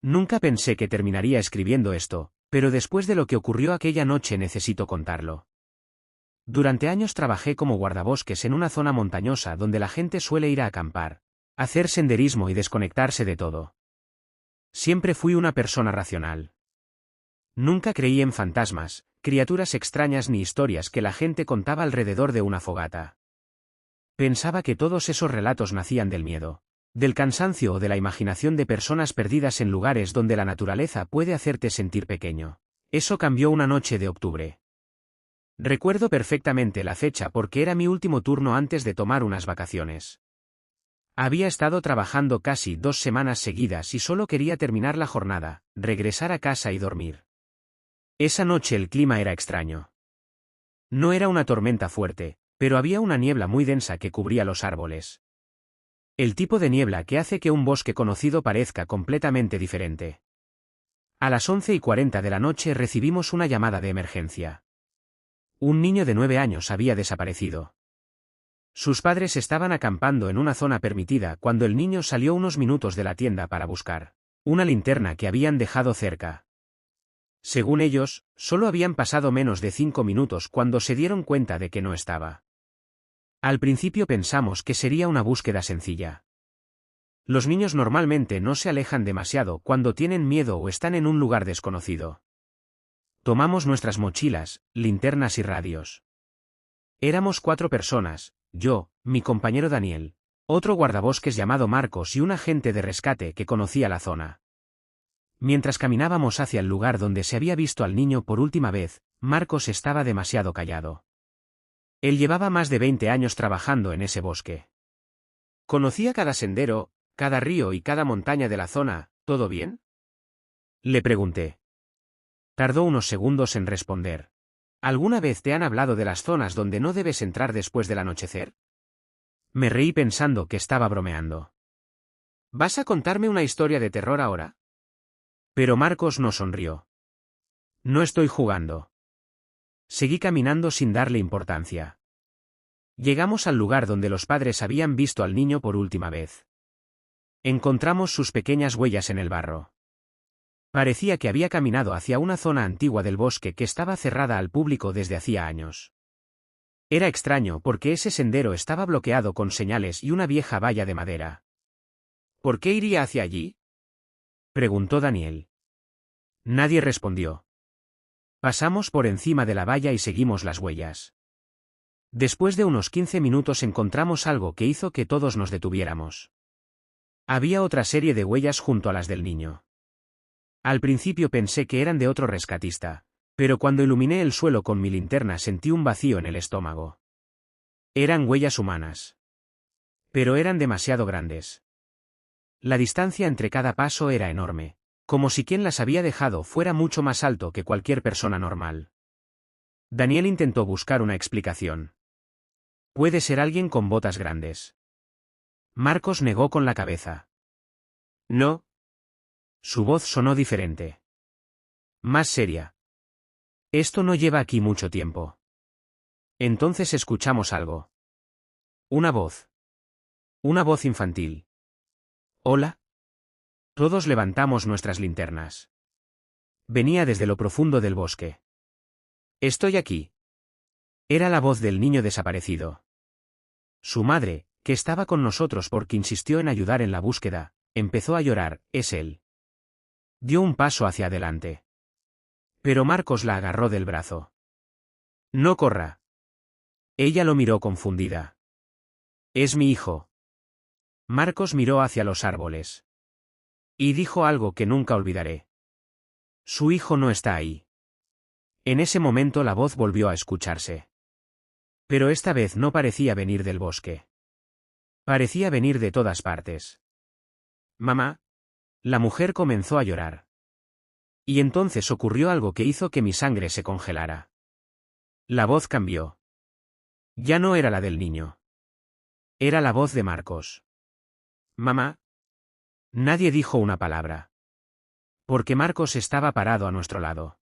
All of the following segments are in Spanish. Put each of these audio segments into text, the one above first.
Nunca pensé que terminaría escribiendo esto, pero después de lo que ocurrió aquella noche necesito contarlo. Durante años trabajé como guardabosques en una zona montañosa donde la gente suele ir a acampar, hacer senderismo y desconectarse de todo. Siempre fui una persona racional. Nunca creí en fantasmas, criaturas extrañas ni historias que la gente contaba alrededor de una fogata. Pensaba que todos esos relatos nacían del miedo, del cansancio o de la imaginación de personas perdidas en lugares donde la naturaleza puede hacerte sentir pequeño. Eso cambió una noche de octubre. Recuerdo perfectamente la fecha porque era mi último turno antes de tomar unas vacaciones. Había estado trabajando casi 2 semanas seguidas y solo quería terminar la jornada, regresar a casa y dormir. Esa noche el clima era extraño. No era una tormenta fuerte, pero había una niebla muy densa que cubría los árboles. El tipo de niebla que hace que un bosque conocido parezca completamente diferente. A las 11:40 de la noche recibimos una llamada de emergencia. Un niño de 9 años había desaparecido. Sus padres estaban acampando en una zona permitida cuando el niño salió unos minutos de la tienda para buscar una linterna que habían dejado cerca. Según ellos, solo habían pasado menos de 5 minutos cuando se dieron cuenta de que no estaba. Al principio pensamos que sería una búsqueda sencilla. Los niños normalmente no se alejan demasiado cuando tienen miedo o están en un lugar desconocido. Tomamos nuestras mochilas, linternas y radios. Éramos 4 personas, yo, mi compañero Daniel, otro guardabosques llamado Marcos y un agente de rescate que conocía la zona. Mientras caminábamos hacia el lugar donde se había visto al niño por última vez, Marcos estaba demasiado callado. Él llevaba más de 20 años trabajando en ese bosque. Conocía cada sendero, cada río y cada montaña de la zona. ¿Todo bien?, le pregunté. Tardó unos segundos en responder. ¿Alguna vez te han hablado de las zonas donde no debes entrar después del anochecer? Me reí pensando que estaba bromeando. ¿Vas a contarme una historia de terror ahora? Pero Marcos no sonrió. No estoy jugando. Seguí caminando sin darle importancia. Llegamos al lugar donde los padres habían visto al niño por última vez. Encontramos sus pequeñas huellas en el barro. Parecía que había caminado hacia una zona antigua del bosque que estaba cerrada al público desde hacía años. Era extraño porque ese sendero estaba bloqueado con señales y una vieja valla de madera. ¿Por qué iría hacia allí?, preguntó Daniel. Nadie respondió. Pasamos por encima de la valla y seguimos las huellas. Después de unos 15 minutos encontramos algo que hizo que todos nos detuviéramos. Había otra serie de huellas junto a las del niño. Al principio pensé que eran de otro rescatista, pero cuando iluminé el suelo con mi linterna sentí un vacío en el estómago. Eran huellas humanas. Pero eran demasiado grandes. La distancia entre cada paso era enorme, como si quien las había dejado fuera mucho más alto que cualquier persona normal. Daniel intentó buscar una explicación. Puede ser alguien con botas grandes. Marcos negó con la cabeza. No. Su voz sonó diferente. Más seria. Esto no lleva aquí mucho tiempo. Entonces escuchamos algo. Una voz. Una voz infantil. ¿Hola? Todos levantamos nuestras linternas. Venía desde lo profundo del bosque. Estoy aquí. Era la voz del niño desaparecido. Su madre, que estaba con nosotros porque insistió en ayudar en la búsqueda, empezó a llorar. Es él. Dio un paso hacia adelante. Pero Marcos la agarró del brazo. No corra. Ella lo miró confundida. Es mi hijo. Marcos miró hacia los árboles. Y dijo algo que nunca olvidaré. Su hijo no está ahí. En ese momento la voz volvió a escucharse. Pero esta vez no parecía venir del bosque. Parecía venir de todas partes. Mamá. La mujer comenzó a llorar. Y entonces ocurrió algo que hizo que mi sangre se congelara. La voz cambió. Ya no era la del niño. Era la voz de Marcos. Mamá. Nadie dijo una palabra. Porque Marcos estaba parado a nuestro lado.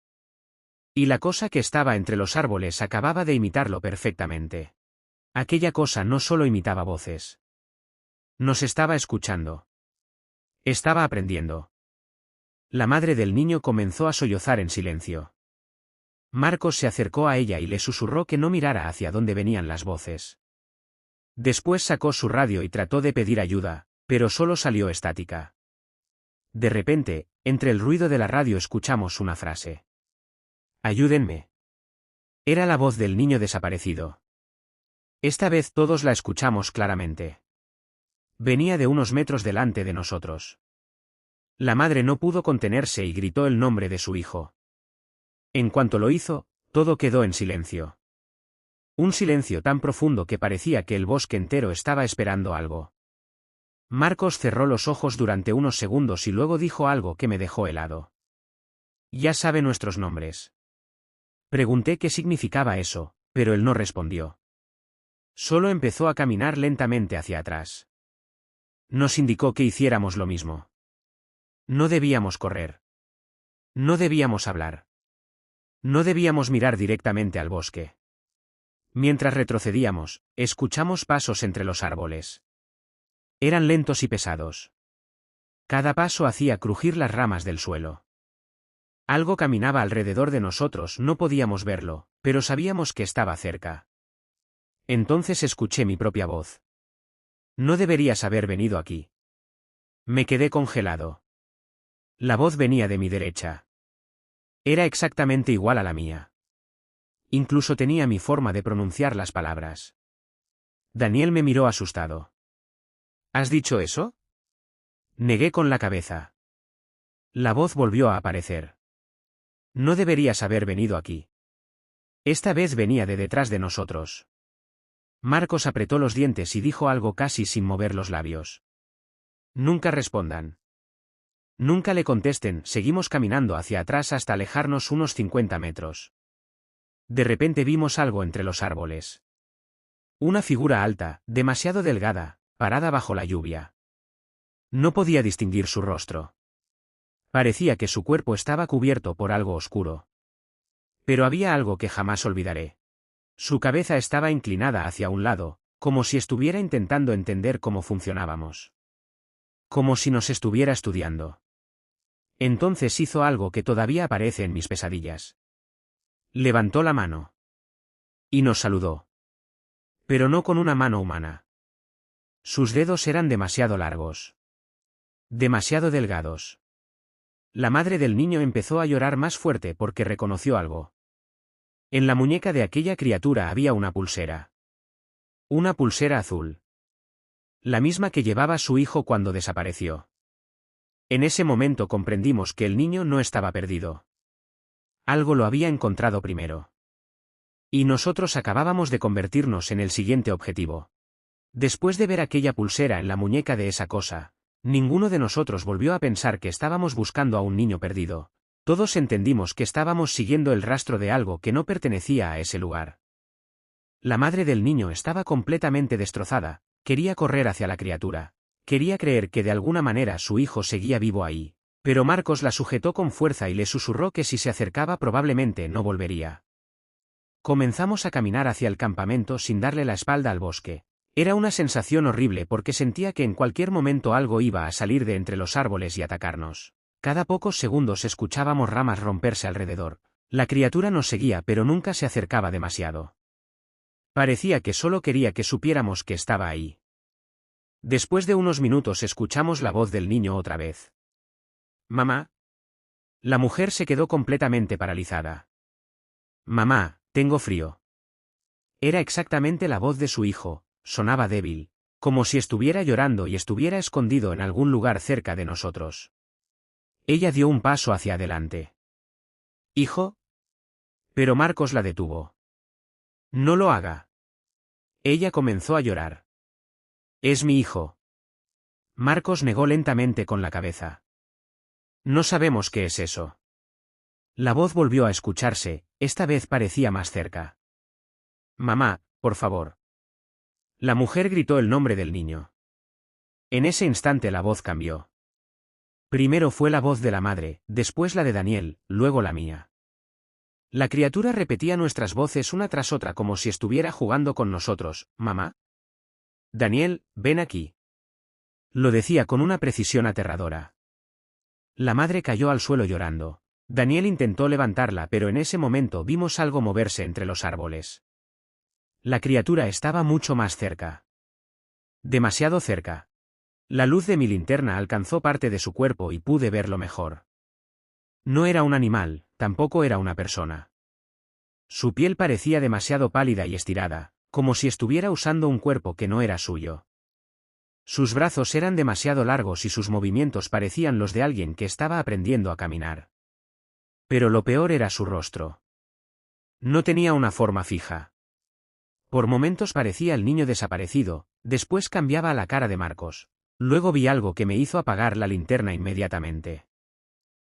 Y la cosa que estaba entre los árboles acababa de imitarlo perfectamente. Aquella cosa no solo imitaba voces. Nos estaba escuchando. Estaba aprendiendo. La madre del niño comenzó a sollozar en silencio. Marcos se acercó a ella y le susurró que no mirara hacia dónde venían las voces. Después sacó su radio y trató de pedir ayuda, pero solo salió estática. De repente, entre el ruido de la radio escuchamos una frase. «Ayúdenme». Era la voz del niño desaparecido. Esta vez todos la escuchamos claramente. Venía de unos metros delante de nosotros. La madre no pudo contenerse y gritó el nombre de su hijo. En cuanto lo hizo, todo quedó en silencio. Un silencio tan profundo que parecía que el bosque entero estaba esperando algo. Marcos cerró los ojos durante unos segundos y luego dijo algo que me dejó helado. «Ya sabe nuestros nombres». Pregunté qué significaba eso, pero él no respondió. Solo empezó a caminar lentamente hacia atrás. Nos indicó que hiciéramos lo mismo. No debíamos correr. No debíamos hablar. No debíamos mirar directamente al bosque. Mientras retrocedíamos, escuchamos pasos entre los árboles. Eran lentos y pesados. Cada paso hacía crujir las ramas del suelo. Algo caminaba alrededor de nosotros, no podíamos verlo, pero sabíamos que estaba cerca. Entonces escuché mi propia voz. «No deberías haber venido aquí». Me quedé congelado. La voz venía de mi derecha. Era exactamente igual a la mía. Incluso tenía mi forma de pronunciar las palabras. Daniel me miró asustado. «¿Has dicho eso?». Negué con la cabeza. La voz volvió a aparecer. «No deberías haber venido aquí». Esta vez venía de detrás de nosotros. Marcos apretó los dientes y dijo algo casi sin mover los labios. «Nunca respondan. Nunca le contesten». Seguimos caminando hacia atrás hasta alejarnos unos 50 metros. De repente vimos algo entre los árboles. Una figura alta, demasiado delgada, parada bajo la lluvia. No podía distinguir su rostro. Parecía que su cuerpo estaba cubierto por algo oscuro. Pero había algo que jamás olvidaré. Su cabeza estaba inclinada hacia un lado, como si estuviera intentando entender cómo funcionábamos. Como si nos estuviera estudiando. Entonces hizo algo que todavía aparece en mis pesadillas. Levantó la mano. Y nos saludó. Pero no con una mano humana. Sus dedos eran demasiado largos. Demasiado delgados. La madre del niño empezó a llorar más fuerte porque reconoció algo. En la muñeca de aquella criatura había una pulsera. Una pulsera azul. La misma que llevaba su hijo cuando desapareció. En ese momento comprendimos que el niño no estaba perdido. Algo lo había encontrado primero. Y nosotros acabábamos de convertirnos en el siguiente objetivo. Después de ver aquella pulsera en la muñeca de esa cosa, ninguno de nosotros volvió a pensar que estábamos buscando a un niño perdido. Todos entendimos que estábamos siguiendo el rastro de algo que no pertenecía a ese lugar. La madre del niño estaba completamente destrozada, quería correr hacia la criatura. Quería creer que de alguna manera su hijo seguía vivo ahí, pero Marcos la sujetó con fuerza y le susurró que si se acercaba probablemente no volvería. Comenzamos a caminar hacia el campamento sin darle la espalda al bosque. Era una sensación horrible porque sentía que en cualquier momento algo iba a salir de entre los árboles y atacarnos. Cada pocos segundos escuchábamos ramas romperse alrededor. La criatura nos seguía pero nunca se acercaba demasiado. Parecía que solo quería que supiéramos que estaba ahí. Después de unos minutos escuchamos la voz del niño otra vez. «Mamá». La mujer se quedó completamente paralizada. «Mamá, tengo frío». Era exactamente la voz de su hijo, sonaba débil, como si estuviera llorando y estuviera escondido en algún lugar cerca de nosotros. Ella dio un paso hacia adelante. «¿Hijo?». Pero Marcos la detuvo. «No lo haga». Ella comenzó a llorar. «Es mi hijo». Marcos negó lentamente con la cabeza. «No sabemos qué es eso». La voz volvió a escucharse, esta vez parecía más cerca. «Mamá, por favor». La mujer gritó el nombre del niño. En ese instante la voz cambió. Primero fue la voz de la madre, después la de Daniel, luego la mía. La criatura repetía nuestras voces una tras otra como si estuviera jugando con nosotros. «Mamá». «Daniel, ven aquí». Lo decía con una precisión aterradora. La madre cayó al suelo llorando. Daniel intentó levantarla, pero en ese momento vimos algo moverse entre los árboles. La criatura estaba mucho más cerca. Demasiado cerca. La luz de mi linterna alcanzó parte de su cuerpo y pude verlo mejor. No era un animal, tampoco era una persona. Su piel parecía demasiado pálida y estirada, como si estuviera usando un cuerpo que no era suyo. Sus brazos eran demasiado largos y sus movimientos parecían los de alguien que estaba aprendiendo a caminar. Pero lo peor era su rostro. No tenía una forma fija. Por momentos parecía el niño desaparecido, después cambiaba a la cara de Marcos. Luego vi algo que me hizo apagar la linterna inmediatamente.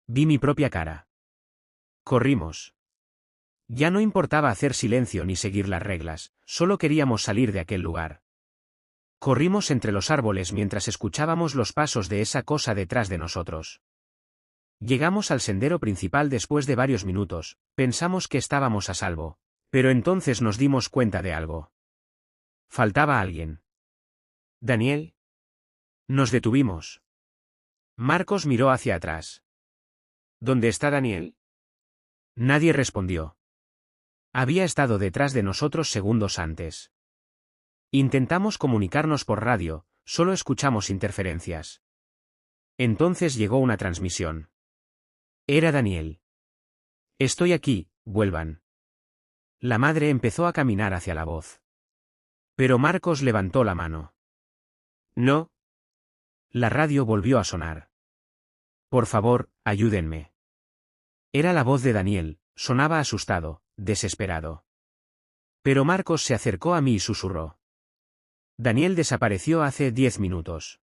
Vi mi propia cara. Corrimos. Ya no importaba hacer silencio ni seguir las reglas, solo queríamos salir de aquel lugar. Corrimos entre los árboles mientras escuchábamos los pasos de esa cosa detrás de nosotros. Llegamos al sendero principal después de varios minutos, pensamos que estábamos a salvo, pero entonces nos dimos cuenta de algo. Faltaba alguien. ¿Daniel? Nos detuvimos. Marcos miró hacia atrás. ¿Dónde está Daniel? Nadie respondió. Había estado detrás de nosotros segundos antes. Intentamos comunicarnos por radio, solo escuchamos interferencias. Entonces llegó una transmisión. Era Daniel. Estoy aquí, vuelvan. La madre empezó a caminar hacia la voz. Pero Marcos levantó la mano. No. La radio volvió a sonar. Por favor, ayúdenme. Era la voz de Daniel, sonaba asustado, desesperado. Pero Marcos se acercó a mí y susurró. Daniel desapareció hace 10 minutos.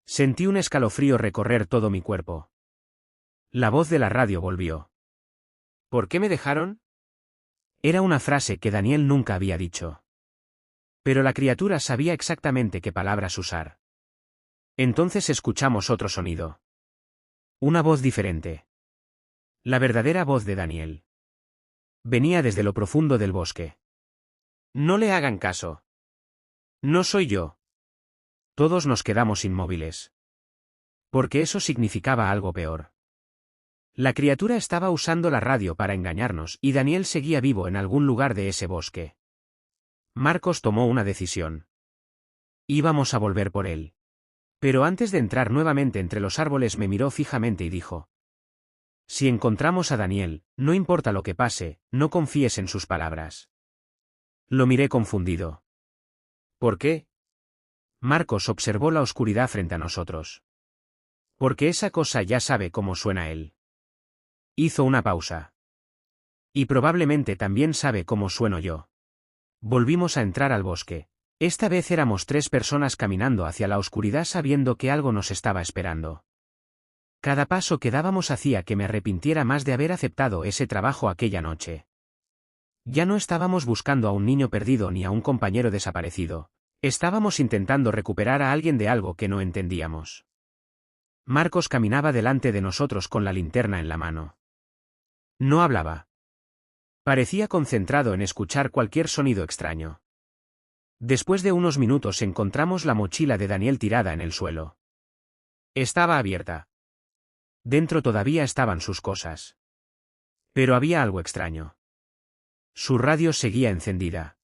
Sentí un escalofrío recorrer todo mi cuerpo. La voz de la radio volvió. ¿Por qué me dejaron? Era una frase que Daniel nunca había dicho. Pero la criatura sabía exactamente qué palabras usar. Entonces escuchamos otro sonido. Una voz diferente. La verdadera voz de Daniel. Venía desde lo profundo del bosque. No le hagan caso. No soy yo. Todos nos quedamos inmóviles. Porque eso significaba algo peor. La criatura estaba usando la radio para engañarnos y Daniel seguía vivo en algún lugar de ese bosque. Marcos tomó una decisión. Íbamos a volver por él. Pero antes de entrar nuevamente entre los árboles me miró fijamente y dijo: si encontramos a Daniel, no importa lo que pase, no confíes en sus palabras. Lo miré confundido. ¿Por qué? Marcos observó la oscuridad frente a nosotros. Porque esa cosa ya sabe cómo suena él. Hizo una pausa. Y probablemente también sabe cómo sueno yo. Volvimos a entrar al bosque. Esta vez éramos 3 personas caminando hacia la oscuridad sabiendo que algo nos estaba esperando. Cada paso que dábamos hacía que me arrepintiera más de haber aceptado ese trabajo aquella noche. Ya no estábamos buscando a un niño perdido ni a un compañero desaparecido. Estábamos intentando recuperar a alguien de algo que no entendíamos. Marcos caminaba delante de nosotros con la linterna en la mano. No hablaba. Parecía concentrado en escuchar cualquier sonido extraño. Después de unos minutos encontramos la mochila de Daniel tirada en el suelo. Estaba abierta. Dentro todavía estaban sus cosas. Pero había algo extraño. Su radio seguía encendida.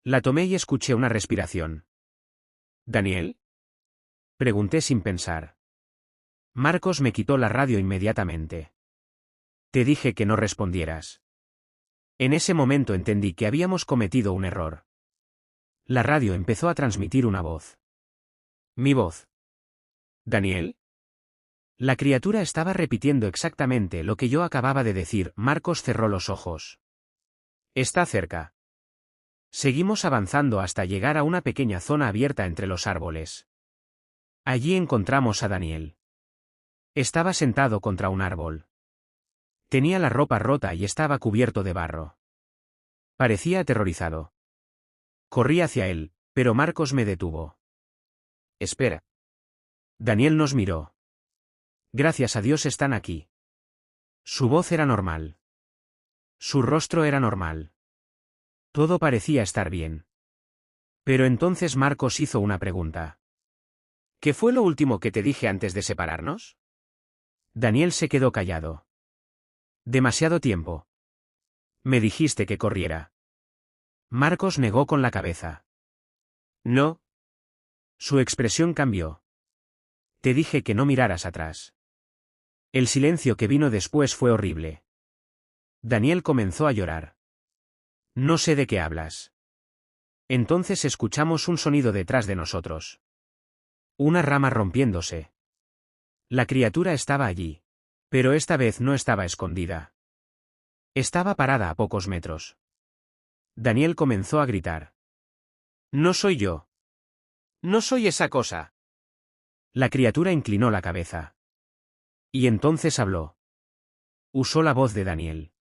La tomé y escuché una respiración. ¿Daniel? Pregunté sin pensar. Marcos me quitó la radio inmediatamente. Te dije que no respondieras. En ese momento entendí que habíamos cometido un error. La radio empezó a transmitir una voz. Mi voz. ¿Daniel? La criatura estaba repitiendo exactamente lo que yo acababa de decir. Marcos cerró los ojos. Está cerca. Seguimos avanzando hasta llegar a una pequeña zona abierta entre los árboles. Allí encontramos a Daniel. Estaba sentado contra un árbol. Tenía la ropa rota y estaba cubierto de barro. Parecía aterrorizado. Corrí hacia él, pero Marcos me detuvo. Espera. Daniel nos miró. Gracias a Dios están aquí. Su voz era normal. Su rostro era normal. Todo parecía estar bien. Pero entonces Marcos hizo una pregunta. ¿Qué fue lo último que te dije antes de separarnos? Daniel se quedó callado. Demasiado tiempo. Me dijiste que corriera. Marcos negó con la cabeza. No. Su expresión cambió. Te dije que no miraras atrás. El silencio que vino después fue horrible. Daniel comenzó a llorar. No sé de qué hablas. Entonces escuchamos un sonido detrás de nosotros. Una rama rompiéndose. La criatura estaba allí. Pero esta vez no estaba escondida. Estaba parada a pocos metros. Daniel comenzó a gritar. No soy yo. No soy esa cosa. La criatura inclinó la cabeza. Y entonces habló. Usó la voz de Daniel.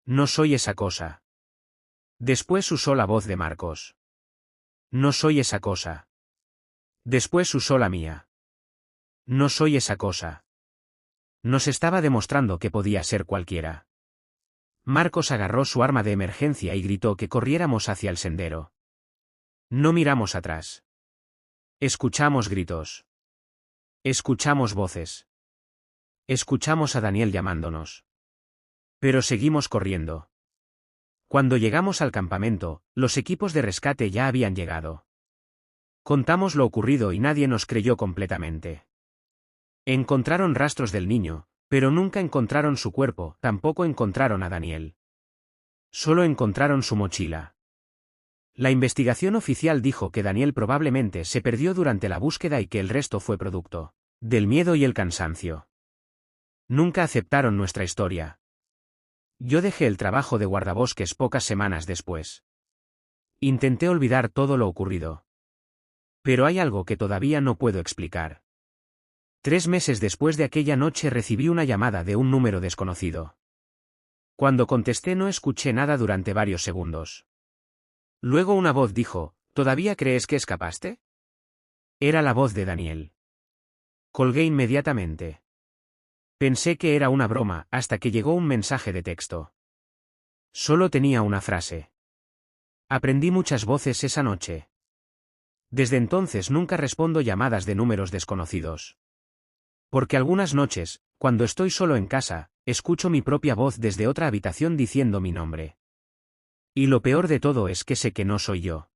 No soy esa cosa. Después usó la voz de Marcos. No soy esa cosa. Después usó la mía. No soy esa cosa. Nos estaba demostrando que podía ser cualquiera. Marcos agarró su arma de emergencia y gritó que corriéramos hacia el sendero. No miramos atrás. Escuchamos gritos. Escuchamos voces. Escuchamos a Daniel llamándonos. Pero seguimos corriendo. Cuando llegamos al campamento, los equipos de rescate ya habían llegado. Contamos lo ocurrido y nadie nos creyó completamente. Encontraron rastros del niño, pero nunca encontraron su cuerpo, tampoco encontraron a Daniel. Solo encontraron su mochila. La investigación oficial dijo que Daniel probablemente se perdió durante la búsqueda y que el resto fue producto del miedo y el cansancio. Nunca aceptaron nuestra historia. Yo dejé el trabajo de guardabosques pocas semanas después. Intenté olvidar todo lo ocurrido. Pero hay algo que todavía no puedo explicar. 3 meses después de aquella noche recibí una llamada de un número desconocido. Cuando contesté no escuché nada durante varios segundos. Luego una voz dijo, ¿todavía crees que escapaste? Era la voz de Daniel. Colgué inmediatamente. Pensé que era una broma hasta que llegó un mensaje de texto. Solo tenía una frase. Aprendí muchas voces esa noche. Desde entonces nunca respondo llamadas de números desconocidos. Porque algunas noches, cuando estoy solo en casa, escucho mi propia voz desde otra habitación diciendo mi nombre. Y lo peor de todo es que sé que no soy yo.